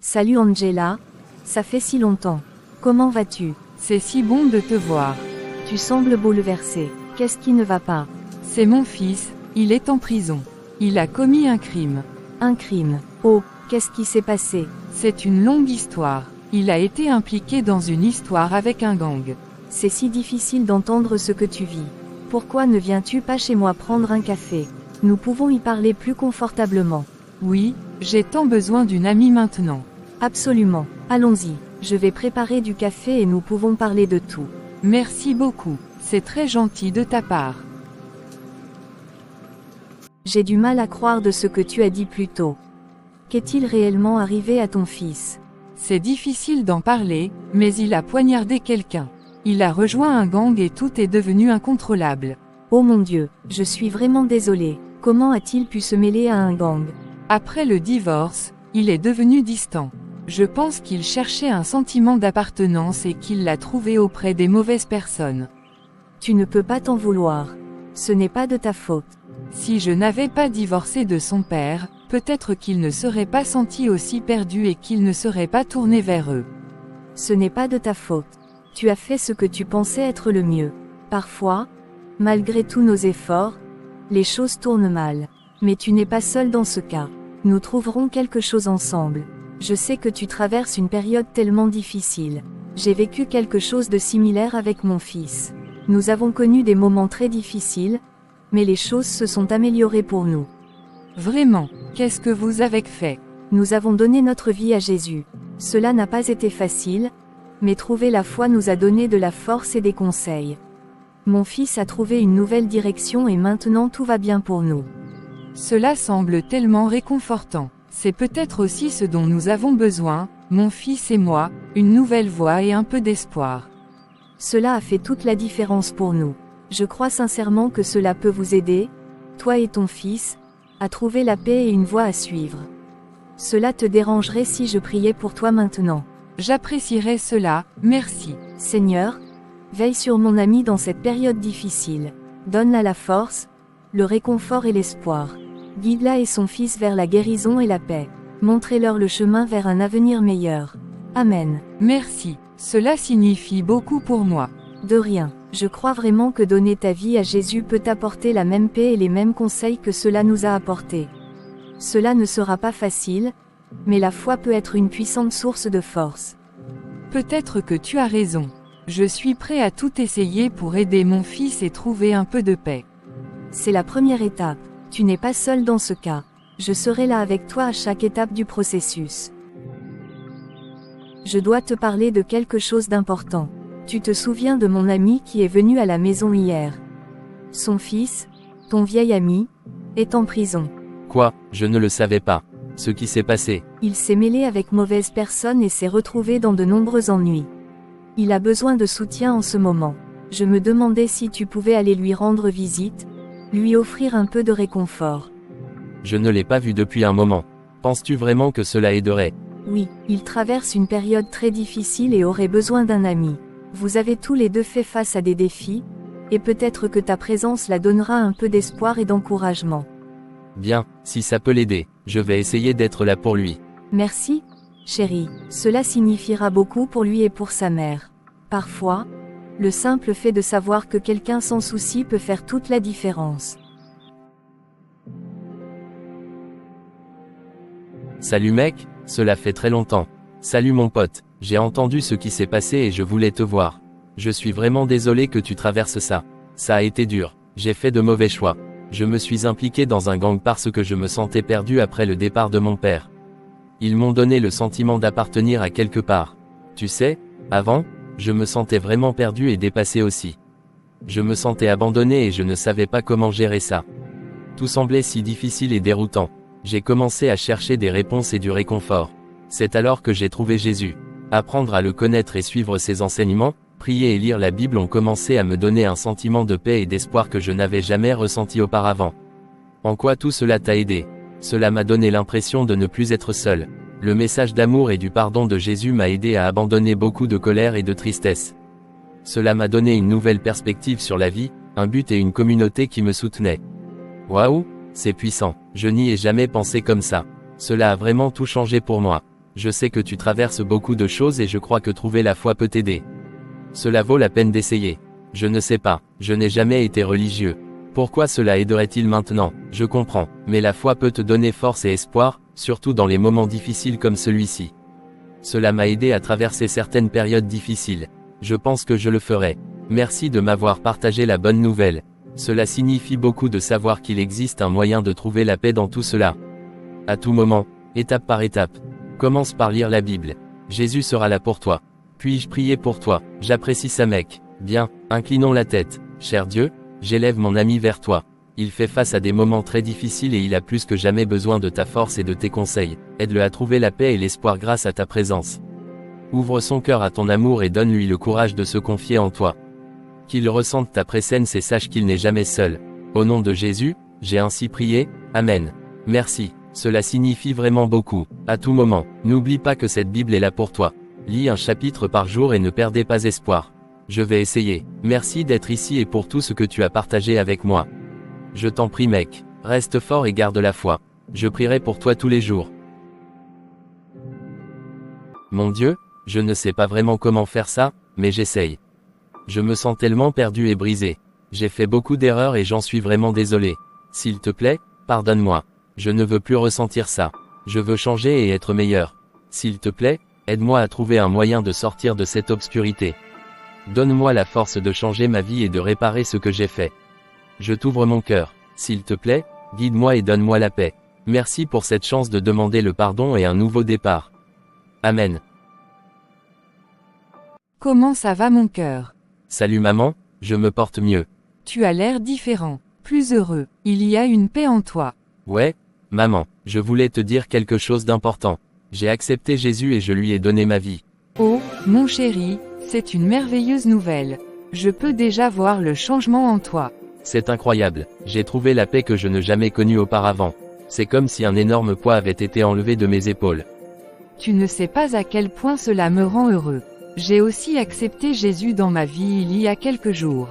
Salut Angela, ça fait si longtemps. Comment vas-tu? C'est si bon de te voir. Tu sembles bouleversé. Qu'est-ce qui ne va pas? C'est mon fils, il est en prison. Il a commis un crime. Un crime? Oh, qu'est-ce qui s'est passé? C'est une longue histoire. Il a été impliqué dans une histoire avec un gang. C'est si difficile d'entendre ce que tu vis. Pourquoi ne viens-tu pas chez moi prendre un café? Nous pouvons y parler plus confortablement. Oui, j'ai tant besoin d'une amie maintenant. Absolument. Allons-y. Je vais préparer du café et nous pouvons parler de tout. Merci beaucoup. C'est très gentil de ta part. J'ai du mal à croire de ce que tu as dit plus tôt. Qu'est-il réellement arrivé à ton fils? C'est difficile d'en parler, mais il a poignardé quelqu'un. Il a rejoint un gang et tout est devenu incontrôlable. Oh mon Dieu, je suis vraiment désolée. Comment a-t-il pu se mêler à un gang? Après le divorce, il est devenu distant. Je pense qu'il cherchait un sentiment d'appartenance et qu'il l'a trouvé auprès des mauvaises personnes. Tu ne peux pas t'en vouloir. Ce n'est pas de ta faute. Si je n'avais pas divorcé de son père, peut-être qu'il ne serait pas senti aussi perdu et qu'il ne serait pas tourné vers eux. Ce n'est pas de ta faute. Tu as fait ce que tu pensais être le mieux. Parfois, malgré tous nos efforts, les choses tournent mal. Mais tu n'es pas seul dans ce cas. Nous trouverons quelque chose ensemble. Je sais que tu traverses une période tellement difficile. J'ai vécu quelque chose de similaire avec mon fils. Nous avons connu des moments très difficiles, mais les choses se sont améliorées pour nous. Vraiment, qu'est-ce que vous avez fait? Nous avons donné notre vie à Jésus. Cela n'a pas été facile, mais trouver la foi nous a donné de la force et des conseils. Mon fils a trouvé une nouvelle direction et maintenant tout va bien pour nous. Cela semble tellement réconfortant. C'est peut-être aussi ce dont nous avons besoin, mon fils et moi, une nouvelle voie et un peu d'espoir. Cela a fait toute la différence pour nous. Je crois sincèrement que cela peut vous aider, toi et ton fils, à trouver la paix et une voie à suivre. Cela te dérangerait si je priais pour toi maintenant? J'apprécierais cela, merci. Seigneur, veille sur mon ami dans cette période difficile. Donne-la la force, le réconfort et l'espoir. Guide-la et son fils vers la guérison et la paix. Montrez-leur le chemin vers un avenir meilleur. Amen. Merci, cela signifie beaucoup pour moi. De rien. Je crois vraiment que donner ta vie à Jésus peut t'apporter la même paix et les mêmes conseils que cela nous a apporté. Cela ne sera pas facile, mais la foi peut être une puissante source de force. Peut-être que tu as raison. Je suis prêt à tout essayer pour aider mon fils et trouver un peu de paix. C'est la première étape. Tu n'es pas seul dans ce cas. Je serai là avec toi à chaque étape du processus. Je dois te parler de quelque chose d'important. Tu te souviens de mon ami qui est venu à la maison hier? Son fils, ton vieil ami, est en prison. Quoi? Je ne le savais pas. Ce qui s'est passé. Il s'est mêlé avec mauvaises personnes et s'est retrouvé dans de nombreux ennuis. Il a besoin de soutien en ce moment. Je me demandais si tu pouvais aller lui rendre visite, lui offrir un peu de réconfort. Je ne l'ai pas vu depuis un moment. Penses-tu vraiment que cela aiderait? Oui, il traverse une période très difficile et aurait besoin d'un ami. Vous avez tous les deux fait face à des défis, et peut-être que ta présence la donnera un peu d'espoir et d'encouragement. Bien, si ça peut l'aider, je vais essayer d'être là pour lui. Merci, chérie. Cela signifiera beaucoup pour lui et pour sa mère. Parfois, le simple fait de savoir que quelqu'un sans souci peut faire toute la différence. Salut mec, cela fait très longtemps. Salut mon pote, j'ai entendu ce qui s'est passé et je voulais te voir. Je suis vraiment désolé que tu traverses ça. Ça a été dur, j'ai fait de mauvais choix. Je me suis impliqué dans un gang parce que je me sentais perdu après le départ de mon père. Ils m'ont donné le sentiment d'appartenir à quelque part. Tu sais, avant, je me sentais vraiment perdu et dépassé aussi. Je me sentais abandonné et je ne savais pas comment gérer ça. Tout semblait si difficile et déroutant. J'ai commencé à chercher des réponses et du réconfort. C'est alors que j'ai trouvé Jésus. Apprendre à le connaître et suivre ses enseignements, prier et lire la Bible ont commencé à me donner un sentiment de paix et d'espoir que je n'avais jamais ressenti auparavant. En quoi tout cela t'a aidé? Cela m'a donné l'impression de ne plus être seul. Le message d'amour et du pardon de Jésus m'a aidé à abandonner beaucoup de colère et de tristesse. Cela m'a donné une nouvelle perspective sur la vie, un but et une communauté qui me soutenaient. Waouh, c'est puissant, je n'y ai jamais pensé comme ça. Cela a vraiment tout changé pour moi. Je sais que tu traverses beaucoup de choses et je crois que trouver la foi peut t'aider. Cela vaut la peine d'essayer. Je ne sais pas, je n'ai jamais été religieux. Pourquoi cela aiderait-il maintenant? Je comprends, mais la foi peut te donner force et espoir, surtout dans les moments difficiles comme celui-ci. Cela m'a aidé à traverser certaines périodes difficiles. Je pense que je le ferai. Merci de m'avoir partagé la bonne nouvelle. Cela signifie beaucoup de savoir qu'il existe un moyen de trouver la paix dans tout cela. À tout moment, étape par étape. Commence par lire la Bible. Jésus sera là pour toi. Puis-je prier pour toi? J'apprécie ça mec. Bien, inclinons la tête. Cher Dieu, j'élève mon ami vers toi. Il fait face à des moments très difficiles et il a plus que jamais besoin de ta force et de tes conseils. Aide-le à trouver la paix et l'espoir grâce à ta présence. Ouvre son cœur à ton amour et donne-lui le courage de se confier en toi. Qu'il ressente ta présence et sache qu'il n'est jamais seul. Au nom de Jésus, j'ai ainsi prié, Amen. Merci, cela signifie vraiment beaucoup. À tout moment, n'oublie pas que cette Bible est là pour toi. Lis un chapitre par jour et ne perdez pas espoir. Je vais essayer. Merci d'être ici et pour tout ce que tu as partagé avec moi. Je t'en prie mec, reste fort et garde la foi. Je prierai pour toi tous les jours. Mon Dieu, je ne sais pas vraiment comment faire ça, mais j'essaye. Je me sens tellement perdu et brisé. J'ai fait beaucoup d'erreurs et j'en suis vraiment désolé. S'il te plaît, pardonne-moi. Je ne veux plus ressentir ça. Je veux changer et être meilleur. S'il te plaît, aide-moi à trouver un moyen de sortir de cette obscurité. Donne-moi la force de changer ma vie et de réparer ce que j'ai fait. Je t'ouvre mon cœur. S'il te plaît, guide-moi et donne-moi la paix. Merci pour cette chance de demander le pardon et un nouveau départ. Amen. Comment ça va mon cœur? Salut maman, je me porte mieux. Tu as l'air différent, plus heureux. Il y a une paix en toi. Ouais, maman, je voulais te dire quelque chose d'important. J'ai accepté Jésus et je lui ai donné ma vie. Oh, mon chéri, c'est une merveilleuse nouvelle. Je peux déjà voir le changement en toi. C'est incroyable, j'ai trouvé la paix que je n'ai jamais connue auparavant. C'est comme si un énorme poids avait été enlevé de mes épaules. Tu ne sais pas à quel point cela me rend heureux. J'ai aussi accepté Jésus dans ma vie il y a quelques jours.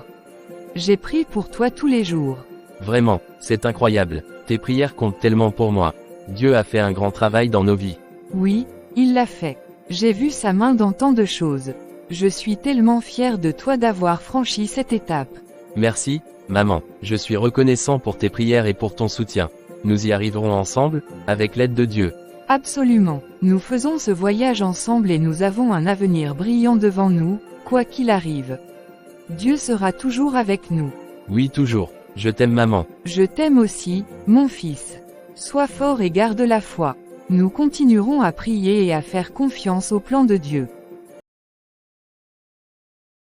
J'ai prié pour toi tous les jours. Vraiment, c'est incroyable, tes prières comptent tellement pour moi. Dieu a fait un grand travail dans nos vies. Oui, il l'a fait. J'ai vu sa main dans tant de choses. Je suis tellement fier de toi d'avoir franchi cette étape. Merci, maman, je suis reconnaissant pour tes prières et pour ton soutien. Nous y arriverons ensemble, avec l'aide de Dieu. Absolument. Nous faisons ce voyage ensemble et nous avons un avenir brillant devant nous, quoi qu'il arrive. Dieu sera toujours avec nous. Oui, toujours. Je t'aime maman. Je t'aime aussi, mon fils. Sois fort et garde la foi. Nous continuerons à prier et à faire confiance au plan de Dieu.